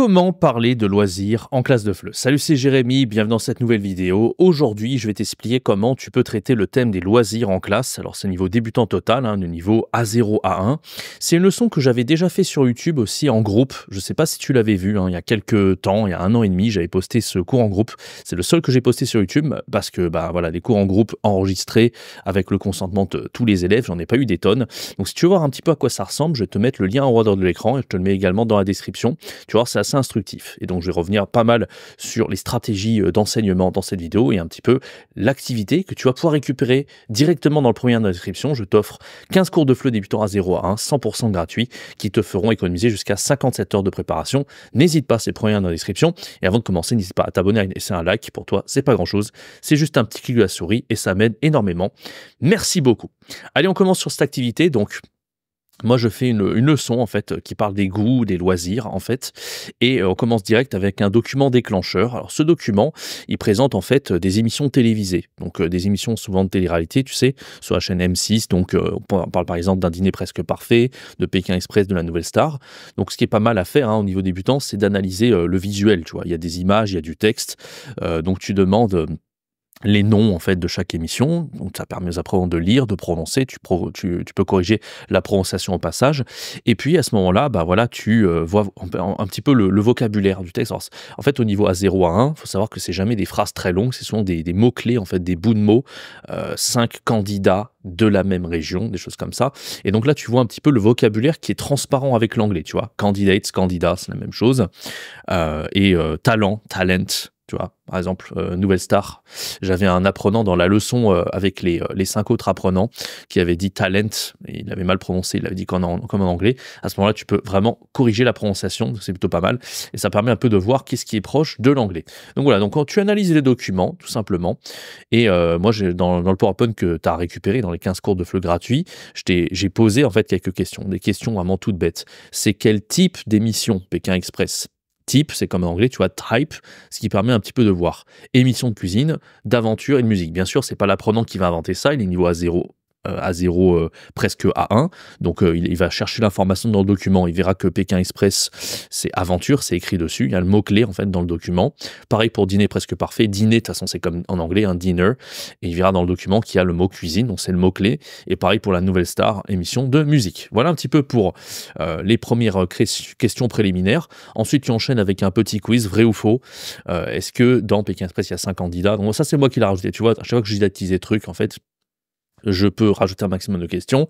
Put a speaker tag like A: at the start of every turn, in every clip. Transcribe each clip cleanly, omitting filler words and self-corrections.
A: Comment parler de loisirs en classe de FLE? Salut, c'est Jérémy, bienvenue dans cette nouvelle vidéo. Aujourd'hui, je vais t'expliquer comment tu peux traiter le thème des loisirs en classe. Alors, c'est niveau débutant total, le niveau A0, A1. C'est une leçon que j'avais déjà fait sur YouTube aussi en groupe. Je ne sais pas si tu l'avais vu, il y a quelques temps, il y a 1 an et demi, j'avais posté ce cours en groupe. C'est le seul que j'ai posté sur YouTube parce que, voilà, les cours en groupe enregistrés avec le consentement de tous les élèves, j'en ai pas eu des tonnes. Donc, si tu veux voir un petit peu à quoi ça ressemble, je vais te mettre le lien en haut à droite de l'écran et je te le mets également dans la description. Tu vois, c'est assez instructif. Et donc, je vais revenir pas mal sur les stratégies d'enseignement dans cette vidéo et un petit peu l'activité que tu vas pouvoir récupérer directement dans le premier lien de la description. Je t'offre 15 cours de FLE débutant à 0 à 1, 100% gratuits, qui te feront économiser jusqu'à 57 heures de préparation. N'hésite pas, c'est le premier lien dans la description. Et avant de commencer, n'hésite pas à t'abonner, à laisser un like. Pour toi, c'est pas grand-chose. C'est juste un petit clic de la souris et ça m'aide énormément. Merci beaucoup. Allez, on commence sur cette activité. Donc, moi, je fais une leçon, en fait, qui parle des goûts, des loisirs, en fait. Et on commence direct avec un document déclencheur. Alors, ce document, il présente, en fait, des émissions télévisées. Donc, des émissions souvent de télé-réalité, tu sais, sur la chaîne M6. Donc, on parle, par exemple, d'un dîner presque parfait, de Pékin Express, de la Nouvelle Star. Donc, ce qui est pas mal à faire, au niveau débutant, c'est d'analyser le visuel, tu vois. Il y a des images, il y a du texte. Donc, tu demandes les noms en fait de chaque émission, donc ça permet aux apprenants de lire, de prononcer, tu peux corriger la prononciation au passage, et puis à ce moment-là, voilà, tu vois un petit peu le vocabulaire du texte. Alors, en fait, au niveau A0, A1, il faut savoir que c'est jamais des phrases très longues, c'est souvent des mots-clés, en fait, des bouts de mots, 5 candidats de la même région, des choses comme ça, et donc là, tu vois un petit peu le vocabulaire qui est transparent avec l'anglais, tu vois, candidates, candidats, c'est la même chose, talent, tu vois, par exemple, Nouvelle Star. J'avais un apprenant dans la leçon avec les 5 autres apprenants qui avait dit talent, et il avait mal prononcé, il avait dit comme en anglais. À ce moment-là, tu peux vraiment corriger la prononciation, c'est plutôt pas mal, et ça permet un peu de voir qu'est-ce qui est proche de l'anglais. Donc voilà, donc quand tu analyses les documents, tout simplement, et moi, dans le PowerPoint que tu as récupéré dans les 15 cours de FLE gratuits, j'ai posé en fait quelques questions, des questions vraiment toutes bêtes. C'est quel type d'émission Pékin Express? Type, c'est comme en anglais, tu vois, type, ce qui permet un petit peu de voir. Émission de cuisine, d'aventure et de musique. Bien sûr, c'est pas l'apprenant qui va inventer ça, il est niveau A0, presque A1. Donc, il va chercher l'information dans le document. Il verra que Pékin Express, c'est aventure, c'est écrit dessus. Il y a le mot-clé, en fait, dans le document. Pareil pour dîner presque parfait. Dîner, de toute façon, c'est comme en anglais, un dinner. Et il verra dans le document qu'il y a le mot cuisine, donc c'est le mot-clé. Et pareil pour la Nouvelle Star, émission de musique. Voilà un petit peu pour les premières questions préliminaires. Ensuite, tu enchaînes avec un petit quiz, vrai ou faux. Est-ce que dans Pékin Express, il y a 5 candidats? Donc, ça, c'est moi qui l'ai rajouté. Tu vois, à chaque fois que j'ai baptisé des trucs, en fait, je peux rajouter un maximum de questions.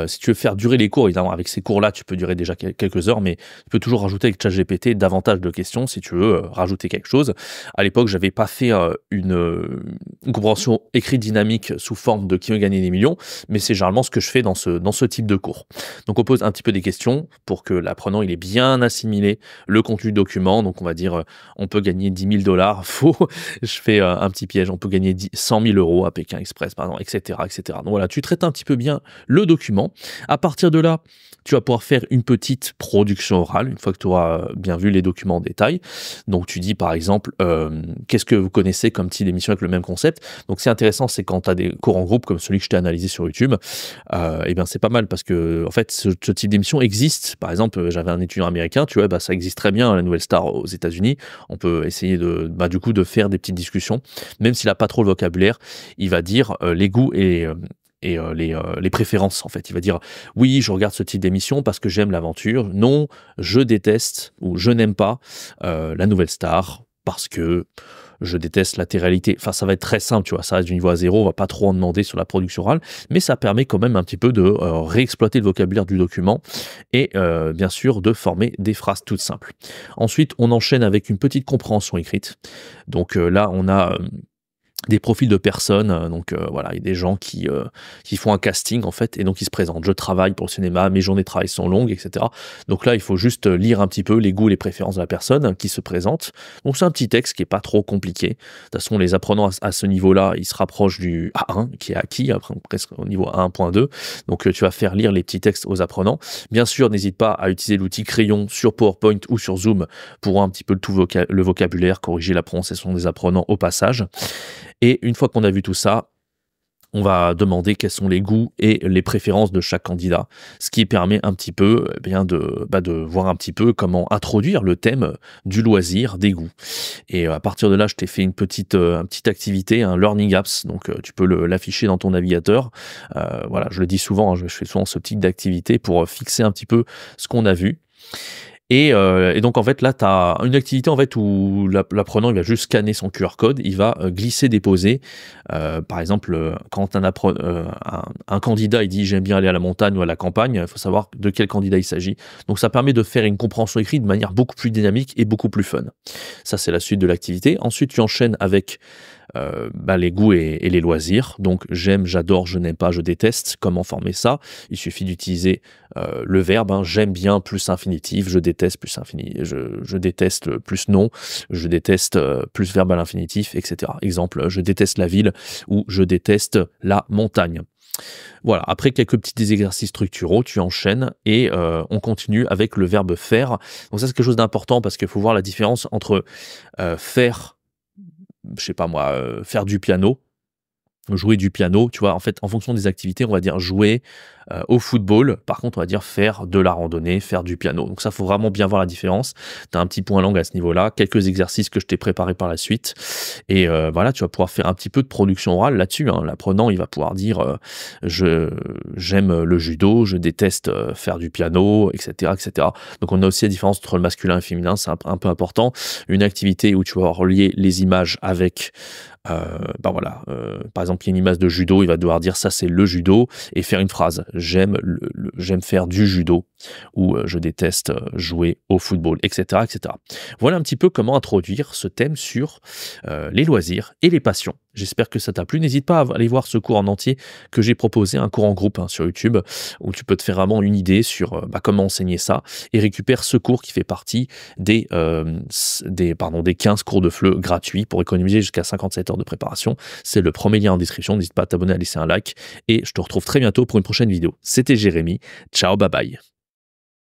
A: Si tu veux faire durer les cours, évidemment, avec ces cours-là, tu peux durer déjà quelques heures, mais tu peux toujours rajouter avec ChatGPT davantage de questions si tu veux rajouter quelque chose. À l'époque, j'avais pas fait une compréhension écrite dynamique sous forme de qui veut gagner des millions, mais c'est généralement ce que je fais dans ce type de cours. Donc, on pose un petit peu des questions pour que l'apprenant il ait bien assimilé le contenu du document. Donc, on va dire, on peut gagner 10 000 $. Faux, je fais un petit piège. On peut gagner 100 000 € à Pékin Express, par exemple, etc., etc. Donc voilà, tu traites un petit peu bien le document. À partir de là, tu vas pouvoir faire une petite production orale, une fois que tu auras bien vu les documents en détail. Donc tu dis par exemple, qu'est-ce que vous connaissez comme type d'émission avec le même concept? Donc c'est intéressant, c'est quand tu as des cours en groupe comme celui que je t'ai analysé sur YouTube, et bien c'est pas mal parce que en fait ce type d'émission existe. Par exemple, j'avais un étudiant américain, tu vois, ça existe très bien, la Nouvelle Star aux États-Unis. On peut essayer du coup de faire des petites discussions, même s'il n'a pas trop le vocabulaire, il va dire les goûts et les préférences, en fait. Il va dire oui, je regarde ce type d'émission parce que j'aime l'aventure. Non, je déteste ou je n'aime pas la Nouvelle Star parce que je déteste la télé-réalité. Enfin, ça va être très simple, tu vois, ça reste du niveau A0, on va pas trop en demander sur la production orale, mais ça permet quand même un petit peu de réexploiter le vocabulaire du document et bien sûr de former des phrases toutes simples. Ensuite, on enchaîne avec une petite compréhension écrite. Donc là, on a des profils de personnes, donc voilà, il y a des gens qui font un casting en fait, et donc ils se présentent. Je travaille pour le cinéma, mes journées de travail sont longues, etc. Donc là, il faut juste lire un petit peu les goûts, les préférences de la personne qui se présente. Donc c'est un petit texte qui est pas trop compliqué. De toute façon, les apprenants à ce niveau-là, ils se rapprochent du A1 qui est acquis, après presque au niveau A1.2. Donc tu vas faire lire les petits textes aux apprenants. Bien sûr, n'hésite pas à utiliser l'outil crayon sur PowerPoint ou sur Zoom pour voir un petit peu le vocabulaire, corriger la prononciation des apprenants au passage. Et une fois qu'on a vu tout ça, on va demander quels sont les goûts et les préférences de chaque candidat, ce qui permet un petit peu de voir un petit peu comment introduire le thème du loisir, des goûts. Et à partir de là, je t'ai fait une petite activité, un Learning Apps, donc tu peux l'afficher dans ton navigateur. Voilà, je le dis souvent, hein, je fais souvent ce type d'activité pour fixer un petit peu ce qu'on a vu. Et donc en fait là tu as une activité en fait où l'apprenant il va juste scanner son QR code, il va glisser, déposer. Par exemple, quand un candidat il dit j'aime bien aller à la montagne ou à la campagne, il faut savoir de quel candidat il s'agit. Donc ça permet de faire une compréhension écrite de manière beaucoup plus dynamique et beaucoup plus fun. Ça c'est la suite de l'activité. Ensuite tu enchaînes avec les goûts et les loisirs. Donc j'aime, j'adore, je n'aime pas, je déteste. Comment former ça? Il suffit d'utiliser le verbe, hein, j'aime bien plus infinitif, je déteste plus je déteste plus non, je déteste plus verbe à l'infinitif, etc. Exemple, je déteste la ville ou je déteste la montagne. Voilà, après quelques petits exercices structuraux, tu enchaînes et on continue avec le verbe faire. Donc ça c'est quelque chose d'important parce qu'il faut voir la différence entre faire, je sais pas moi, faire du piano, jouer du piano, tu vois, en fait, en fonction des activités, on va dire jouer au football. Par contre, on va dire faire de la randonnée, faire du piano. Donc ça, faut vraiment bien voir la différence. Tu as un petit point langue à ce niveau-là, quelques exercices que je t'ai préparés par la suite. Et voilà, tu vas pouvoir faire un petit peu de production orale là-dessus, hein. L'apprenant, il va pouvoir dire j'aime le judo, je déteste faire du piano, etc., etc. Donc on a aussi la différence entre le masculin et le féminin, c'est un peu important. Une activité où tu vas relier les images avec par exemple, il y a une image de judo, il va devoir dire ça c'est le judo et faire une phrase. J'aime faire du judo ou je déteste jouer au football, etc., etc. Voilà un petit peu comment introduire ce thème sur les loisirs et les passions. J'espère que ça t'a plu. N'hésite pas à aller voir ce cours en entier que j'ai proposé, un cours en groupe sur YouTube, où tu peux te faire vraiment une idée sur comment enseigner ça et récupère ce cours qui fait partie des 15 cours de FLE gratuits pour économiser jusqu'à 57 heures de préparation. C'est le premier lien en description. N'hésite pas à t'abonner, à laisser un like et je te retrouve très bientôt pour une prochaine vidéo. C'était Jérémy. Ciao, bye bye.